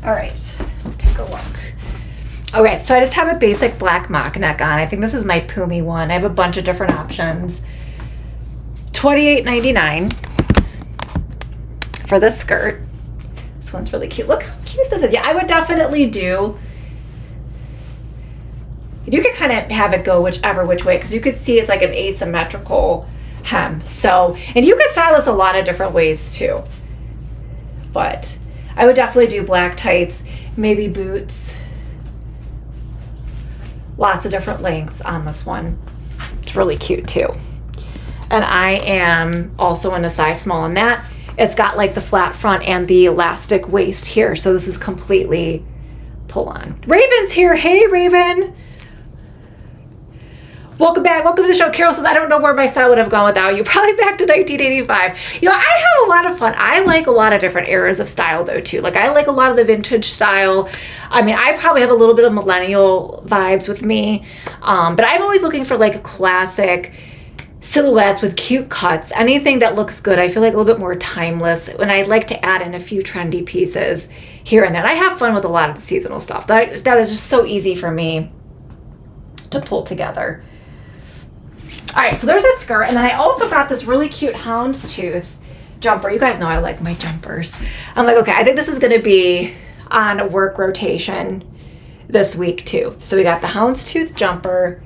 All right, let's take a look. Okay, so I just have a basic black mock neck on. I think this is my Pumi one. I have a bunch of different options. $28.99 for this skirt. This one's really cute. Look how cute this is. Yeah, I would definitely do. You could kind of have it go which way, because you could see it's like an asymmetrical hem. So, and you could style this a lot of different ways too. But I would definitely do black tights, maybe boots. Lots of different lengths on this one. It's really cute too. And I am also in a size small in that. It's got like the flat front and the elastic waist here. So this is completely pull on. Raven's here. Hey, Raven. Welcome back. Welcome to the show. Carol says, I don't know where my style would have gone without you. Probably back to 1985. You know, I have a lot of fun. I like a lot of different eras of style though too. Like I like a lot of the vintage style. I mean, I probably have a little bit of millennial vibes with me. But I'm always looking for like a classic silhouettes with cute cuts, anything that looks good. I feel like a little bit more timeless, and I'd like to add in a few trendy pieces here and there. And I have fun with a lot of the seasonal stuff. That is just so easy for me to pull together. All right, so there's that skirt, and then I also got this really cute houndstooth jumper. You guys know I like my jumpers. I'm like, okay, I think this is going to be on a work rotation this week too. So we got the houndstooth jumper.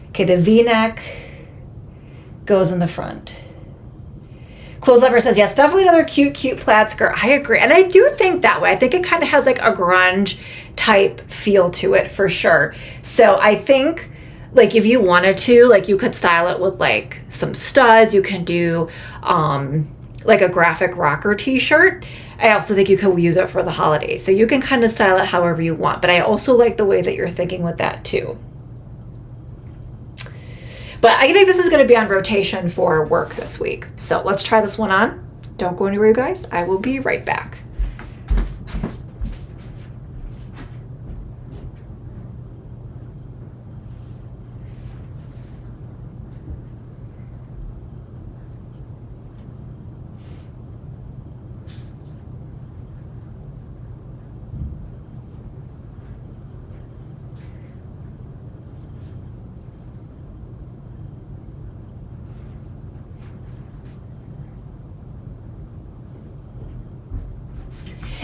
Okay, the V-neck goes in the front. Clothes Lover says, yes, definitely another cute plaid skirt. I agree. And I do think that way. I think it kind of has like a grunge type feel to it for sure. So I think like if you wanted to, like you could style it with like some studs. You can do like a graphic rocker t-shirt. I also think you could use it for the holidays. So you can kind of style it however you want. But I also like the way that you're thinking with that too. But I think this is going to be on rotation for work this week. So let's try this one on. Don't go anywhere, you guys. I will be right back.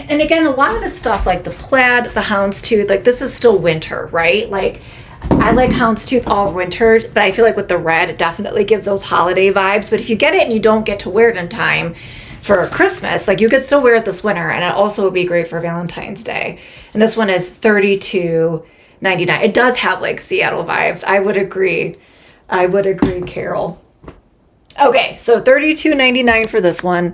And again, a lot of the stuff like the plaid, the houndstooth, like this is still winter, right? Like I like houndstooth all winter, but I feel like with the red, it definitely gives those holiday vibes. But if you get it and you don't get to wear it in time for Christmas, like you could still wear it this winter, and it also would be great for Valentine's Day. And this one is $32.99. It does have like Seattle vibes. I would agree, Carol. Okay, so $32.99 for this one.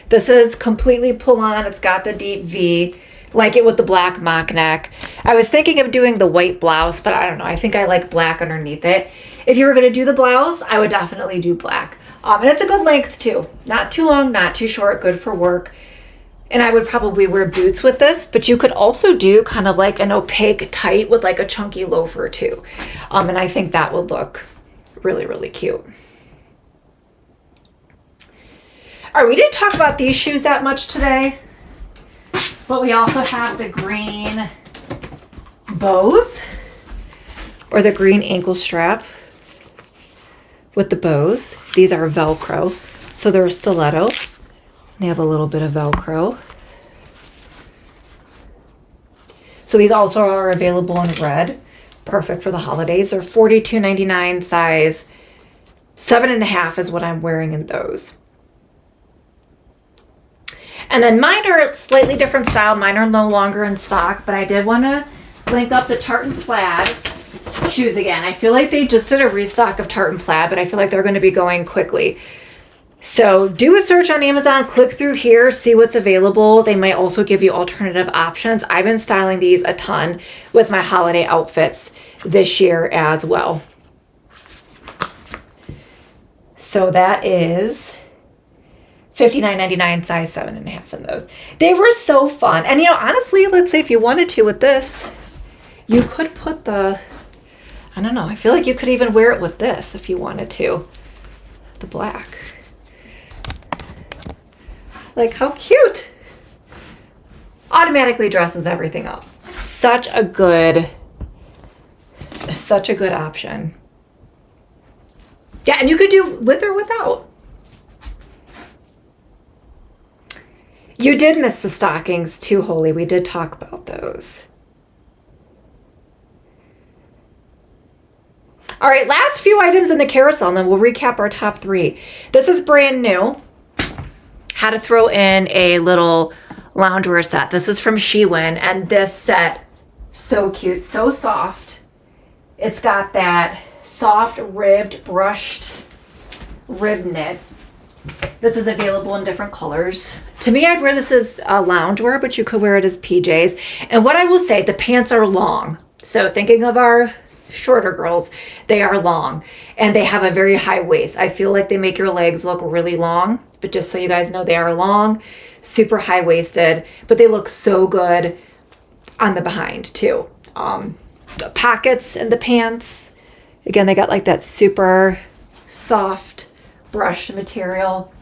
This is completely pull on. It's got the deep V, like it with the black mock neck. I was thinking of doing the white blouse, but I don't know. I think I like black underneath it. If you were going to do the blouse, I would definitely do black. And it's a good length too. Not too long, not too short, good for work. And I would probably wear boots with this, but you could also do kind of like an opaque tight with like a chunky loafer too. And I think that would look really, really cute. All right, we didn't talk about these shoes that much today, but we also have the green bows or the green ankle strap with the bows. These are Velcro, so they're a stiletto. They have a little bit of Velcro. So these also are available in red, perfect for the holidays. They're $42.99, size 7.5 is what I'm wearing in those. And then mine are slightly different style. Mine are no longer in stock, but I did want to link up the tartan plaid shoes again. I feel like they just did a restock of tartan plaid, but I feel like they're going to be going quickly. So do a search on Amazon, click through here, see what's available. They might also give you alternative options. I've been styling these a ton with my holiday outfits this year as well. So that is $59.99, size 7.5 in those. They were so fun. And honestly, let's say if you wanted to with this, you could put I don't know, I feel like you could even wear it with this if you wanted to. The black. Like how cute. Automatically dresses everything up. Such a good option. Yeah, and you could do with or without. You did miss the stockings too, Holy. We did talk about those. All right, last few items in the carousel, and then we'll recap our top 3. This is brand new. Had to throw in a little loungewear set. This is from Chiffon, and this set, so cute, so soft. It's got that soft ribbed, brushed rib knit. This is available in different colors. To me, I'd wear this as a loungewear, but you could wear it as PJs. And what I will say, the pants are long. So thinking of our shorter girls, they are long and they have a very high waist. I feel like they make your legs look really long, but just so you guys know, they are long, super high waisted, but they look so good on the behind too. The pockets in the pants, again, they got like that super soft brushed material.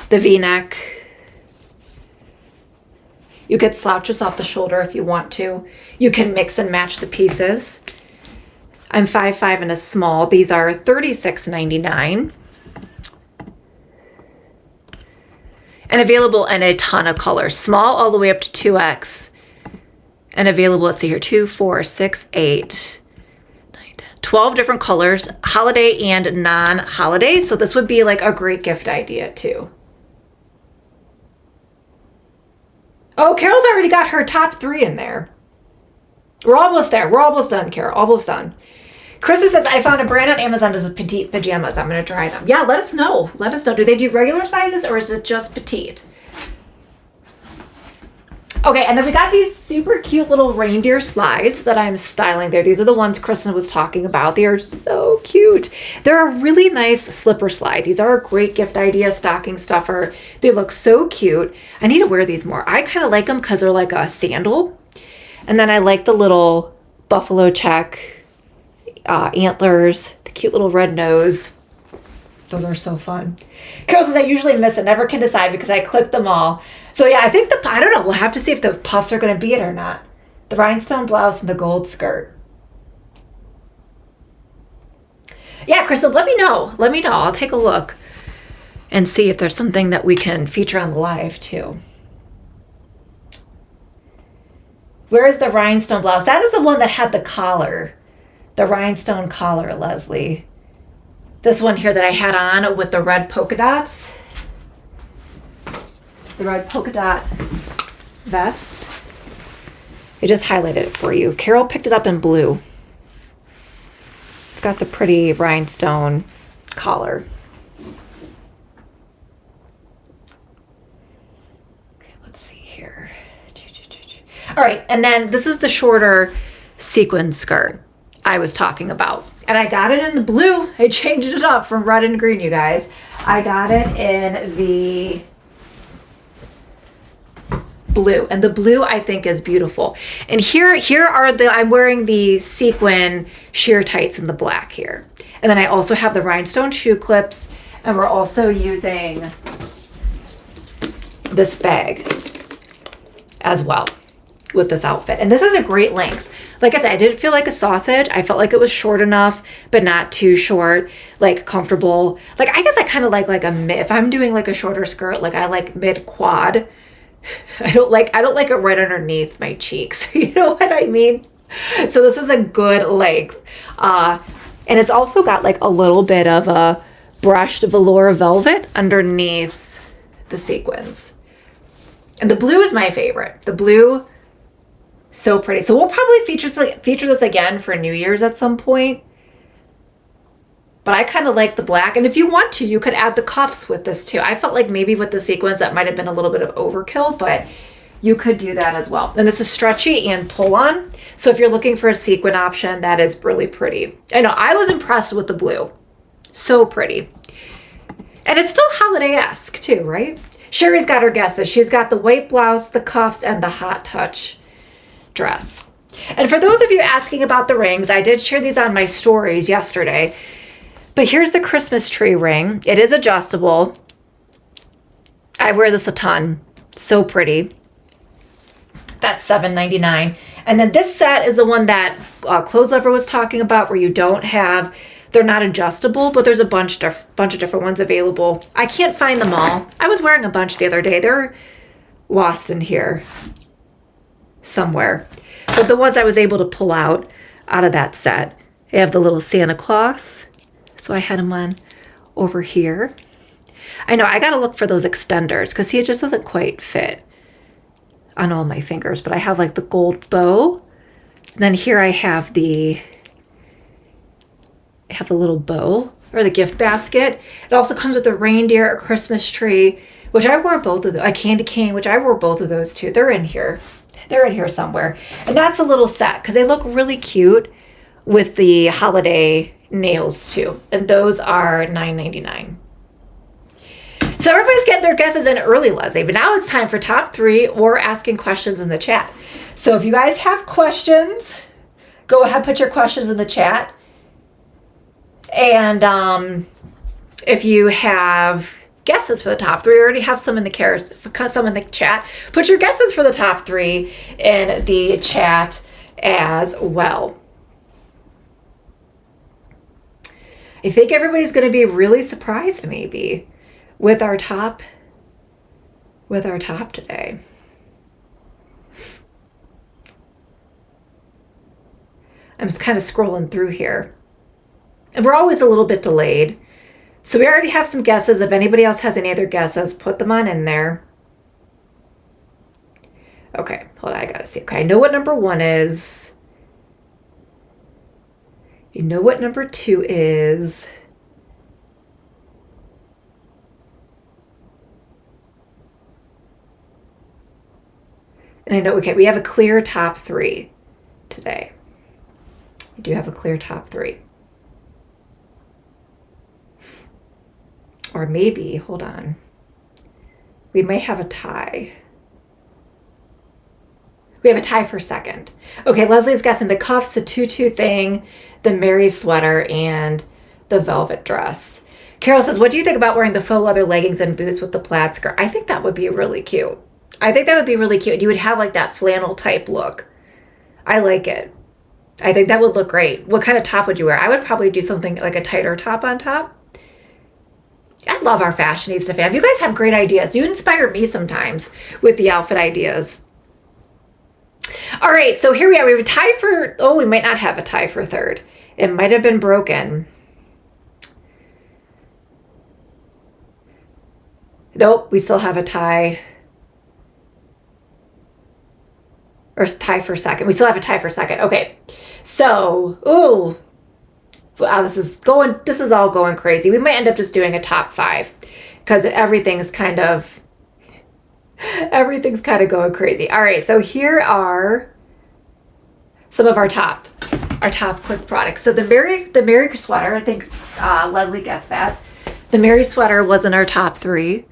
The V-neck. You could slouch this off the shoulder if you want to. You can mix and match the pieces. I'm 5'5" in a small. These are $36.99. And available in a ton of colors. Small all the way up to 2X. And available, let's see here, 2, 4, 6, 8, 9, 10, 12 different colors, holiday and non-holiday. So this would be like a great gift idea too. Oh, Carol's already got her top 3 in there. We're almost there. We're almost done, Carol. Almost done. Krista says, I found a brand on Amazon that does petite pajamas. I'm going to try them. Yeah, let us know. Let us know. Do they do regular sizes or is it just petite? Okay, and then we got these super cute little reindeer slides that I'm styling there. These are the ones Kristen was talking about. They are so cute. They're a really nice slipper slide. These are a great gift idea, stocking stuffer. They look so cute. I need to wear these more. I kind of like them because they're like a sandal. And then I like the little buffalo check antlers, the cute little red nose. Those are so fun. Carol says, I usually miss it, never can decide because I click them all. So yeah, I think I don't know, we'll have to see if the puffs are going to be it or not. The rhinestone blouse and the gold skirt. Yeah, Crystal, let me know. Let me know. I'll take a look and see if there's something that we can feature on the live too. Where is the rhinestone blouse? That is the one that had the collar. The rhinestone collar, Leslie. This one here that I had on with the red polka dots. The red polka dot vest. I just highlighted it for you. Carol picked it up in blue. It's got the pretty rhinestone collar. Okay, let's see here. All right, and then this is the shorter sequin skirt I was talking about. And I got it in the blue. I changed it up from red and green, you guys. I got it in the blue. And the blue I think is beautiful. And here are I'm wearing the sequin sheer tights in the black here. And then I also have the rhinestone shoe clips. And we're also using this bag as well with this outfit. And this is a great length. Like I said, I didn't feel like a sausage. I felt like it was short enough, but not too short, like comfortable. Like, I guess I kind of like a mid, if I'm doing like a shorter skirt, like I like mid quad. I don't like it right underneath my cheeks. You know what I mean? So this is a good length. And it's also got like a little bit of a brushed velour velvet underneath the sequins. And the blue is my favorite. The blue, so pretty. So we'll probably feature this again for New Year's at some point. But I kind of like the black. And if you want to, you could add the cuffs with this too. I felt like maybe with the sequins that might have been a little bit of overkill, but you could do that as well. And this is stretchy and pull on. So if you're looking for a sequin option, that is really pretty. I know, I was impressed with the blue. So pretty. And it's still holiday-esque too, right? Sherry's got her guesses. She's got the white blouse, the cuffs, and the hot touch dress. And for those of you asking about the rings, I did share these on my stories yesterday. But here's the Christmas tree ring. It is adjustable. I wear this a ton. So pretty. That's $7.99. And then this set is the one that Clothes Lover was talking about, where you don't have, they're not adjustable, but there's a bunch of different ones available. I can't find them all. I was wearing a bunch the other day. They're lost in here somewhere. But the ones I was able to pull out of that set, they have the little Santa Claus. So I had them on over here. I know, I got to look for those extenders because see, it just doesn't quite fit on all my fingers, but I have like the gold bow. And then here I have the little bow or the gift basket. It also comes with a reindeer, a Christmas tree, which I wore both of those, a candy cane, which I wore both of those too. They're in here. They're in here somewhere. And that's a little set because they look really cute with the holiday nails too. And those are $9.99. So everybody's getting their guesses in early, Leslie. But now it's time for top 3 or asking questions in the chat. So if you guys have questions, go ahead, put your questions in the chat. And if you have guesses for the top three, we already have some in the chat. Put your guesses for the top three in the chat as well. I think everybody's going to be really surprised maybe with our top today. I'm just kind of scrolling through here. And we're always a little bit delayed. So we already have some guesses. If anybody else has any other guesses, put them on in there. Okay, hold on, I gotta see. Okay, I know what number 1 is. You know what number 2 is. And I know, okay, we have a clear top 3 today. We do have a clear top 3. Or maybe, hold on, we may have a tie. We have a tie for second. Okay, Leslie's guessing the cuffs, the tutu thing, the Mary sweater, and the velvet dress. Carol says, what do you think about wearing the faux leather leggings and boots with the plaid skirt? I think that would be really cute. I think that would be really cute. You would have like that flannel type look. I like it. I think that would look great. What kind of top would you wear? I would probably do something like a tighter top on top. I love our Fashionista fam. You guys have great ideas. You inspire me sometimes with the outfit ideas. All right, so here we are. We have a tie for, oh, we might not have a tie for third. It might have been broken. Nope, we still have a tie. Or tie for second. We still have a tie for second. Okay, so, ooh. Wow, this is all going crazy. We might end up just doing a top 5 because everything's kind of going crazy. All right, so here are some of our top click products. So the Mary sweater, I think Leslie guessed that. The Mary sweater was in our top 3.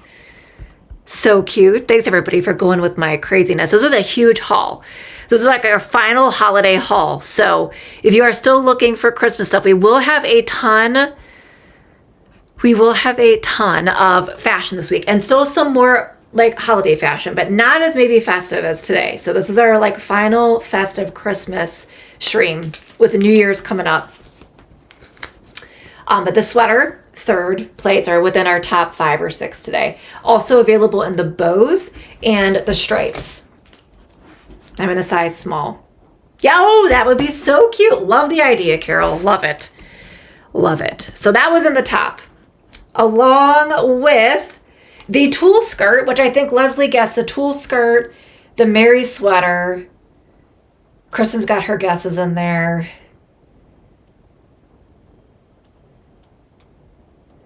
So cute. Thanks everybody for going with my craziness. This was a huge haul. This is like our final holiday haul. So if you are still looking for Christmas stuff, we will have a ton of fashion this week, and still some more like holiday fashion, but not as maybe festive as today. So this is our like final festive Christmas stream with the New Year's coming up. But the sweater, third place, are within our top 5 or 6 today. Also available in the bows and the stripes. I'm in a size small. Yeah, oh, that would be so cute. Love the idea, Carol. Love it. Love it. So that was in the top. Along with the Tulle skirt, which I think Leslie guessed, the Tulle skirt, the Mary sweater. Kristen's got her guesses in there.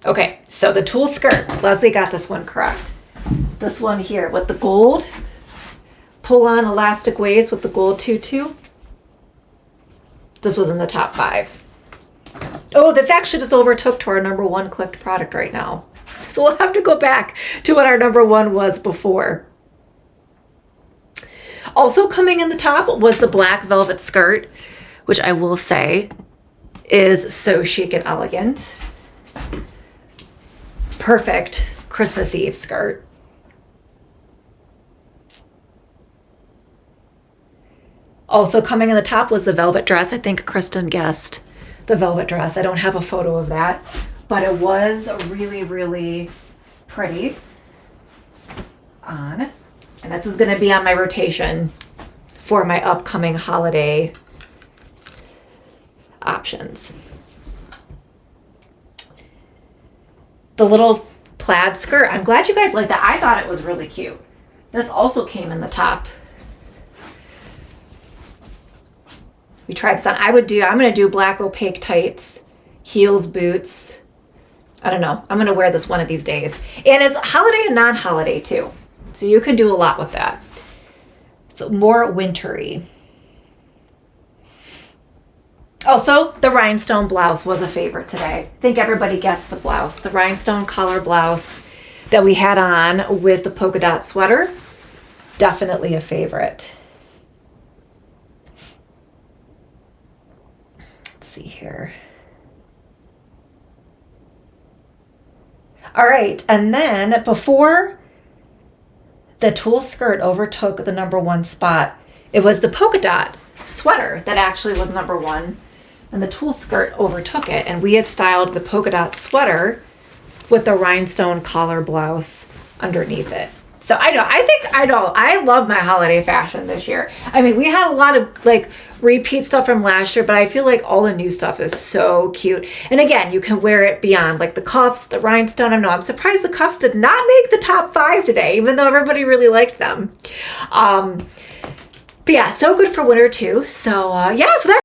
Okay, so the Tulle skirt. Leslie got this one correct. This one here with the gold pull-on elastic waist with the gold tutu. This was in the top 5. Oh, that's actually just overtook to our number 1 clicked product right now. So we'll have to go back to what our number 1 was before. Also coming in the top was the black velvet skirt, which I will say is so chic and elegant. Perfect Christmas Eve skirt. Also coming in the top was the velvet dress. I think Kristen guessed the velvet dress. I don't have a photo of that, but it was really, really pretty on. And this is going to be on my rotation for my upcoming holiday options. The little plaid skirt. I'm glad you guys like that. I thought it was really cute. This also came in the top. We tried this on. I'm going to do black opaque tights, heels, boots. I don't know. I'm going to wear this one of these days. And it's holiday and non-holiday too. So you can do a lot with that. It's more wintry. Also, the rhinestone blouse was a favorite today. I think everybody guessed the blouse. The rhinestone collar blouse that we had on with the polka dot sweater. Definitely a favorite. Let's see here. All right. And then before the Tulle skirt overtook the #1 spot, it was the polka dot sweater that actually was #1. And the Tulle skirt overtook it. And we had styled the polka dot sweater with the rhinestone collar blouse underneath it. So I love my holiday fashion this year. I mean, we had a lot of like repeat stuff from last year, but I feel like all the new stuff is so cute. And again, you can wear it beyond like the cuffs, the rhinestone. I'm surprised the cuffs did not make the top 5 today, even though everybody really liked them. But yeah, so good for winter too. So yeah, so that